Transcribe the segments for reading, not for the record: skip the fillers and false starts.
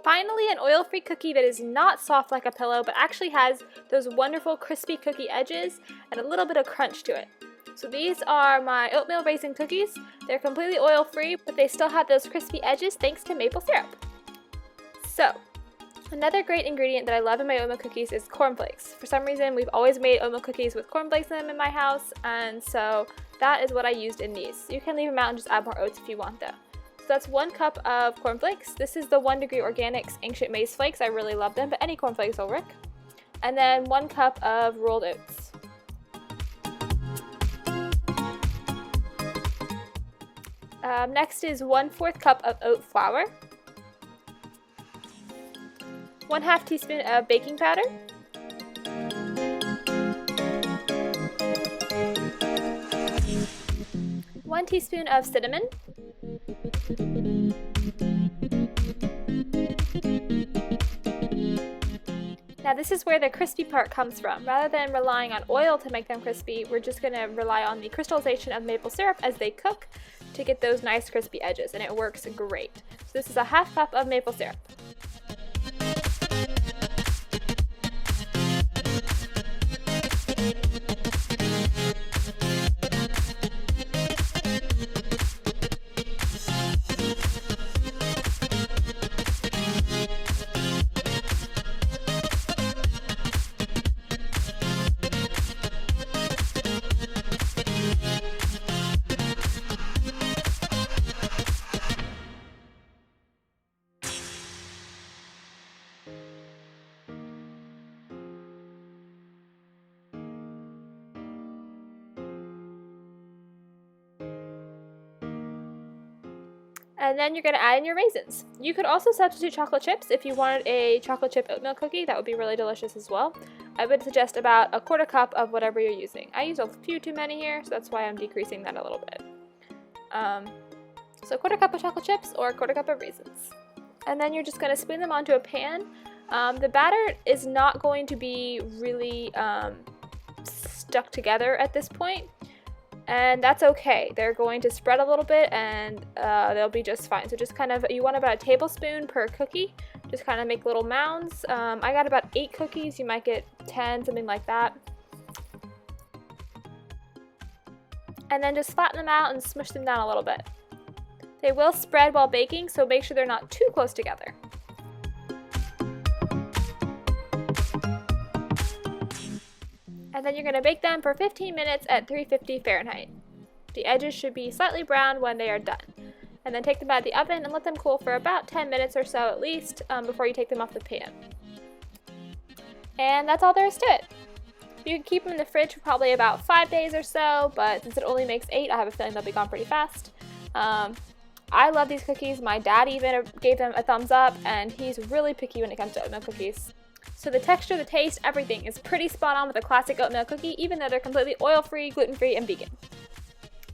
Finally, an oil-free cookie that is not soft like a pillow, but actually has those wonderful crispy cookie edges and a little bit of crunch to it. So these are my oatmeal raisin cookies. They're completely oil-free, but they still have those crispy edges thanks to maple syrup. So, another great ingredient that I love in my oatmeal cookies is cornflakes. For some reason, we've always made oatmeal cookies with cornflakes in them in my house, and so that is what I used in these. You can leave them out and just add more oats if you want though. So that's 1 cup of cornflakes. This is the 1 Degree Organics Ancient Maize Flakes. I really love them, but any cornflakes will work. And then 1 cup of rolled oats. Next is 1/4 cup of oat flour. 1/2 teaspoon of baking powder. 1 teaspoon of cinnamon. Now this is where the crispy part comes from. Rather than relying on oil to make them crispy, we're just going to rely on the crystallization of maple syrup as they cook to get those nice crispy edges, and it works great. So this is a 1/2 cup of maple syrup. And then you're going to add in your raisins. You could also substitute chocolate chips if you wanted a chocolate chip oatmeal cookie. That would be really delicious as well. I would suggest about 1/4 cup of whatever you're using. I use a few too many here, so that's why I'm decreasing that a little bit. So 1/4 cup of chocolate chips or 1/4 cup of raisins. And then you're just going to spoon them onto a pan. The batter is not going to be really stuck together at this point. And that's okay. They're going to spread a little bit and they'll be just fine. So just kind of, you want about a tablespoon per cookie. Just kind of make little mounds. I got about 8 cookies. You might get 10, something like that. And then just flatten them out and smush them down a little bit. They will spread while baking, so make sure they're not too close together. And then you're going to bake them for 15 minutes at 350 Fahrenheit. The edges should be slightly brown when they are done. And then take them out of the oven and let them cool for about 10 minutes or so at least before you take them off the pan. And that's all there is to it. You can keep them in the fridge for probably about 5 days or so, but since it only makes 8, I have a feeling they'll be gone pretty fast. I love these cookies. My dad even gave them a thumbs up, and he's really picky when it comes to oatmeal cookies. So the texture, the taste, everything is pretty spot on with a classic oatmeal cookie, even though they're completely oil-free, gluten-free, and vegan.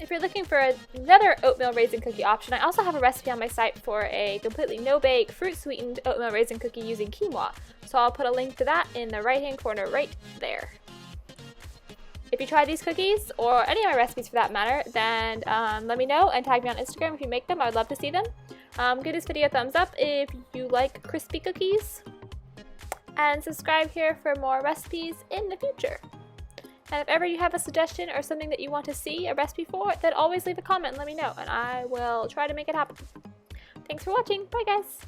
If you're looking for another oatmeal raisin cookie option, I also have a recipe on my site for a completely no-bake, fruit-sweetened oatmeal raisin cookie using quinoa. So I'll put a link to that in the right-hand corner right there. If you try these cookies, or any of my recipes for that matter, then let me know and tag me on Instagram if you make them. I would love to see them. Give this video a thumbs up if you like crispy cookies. And subscribe here for more recipes in the future. And if ever you have a suggestion or something that you want to see a recipe for, then always leave a comment and let me know, and I will try to make it happen. Thanks for watching. Bye guys!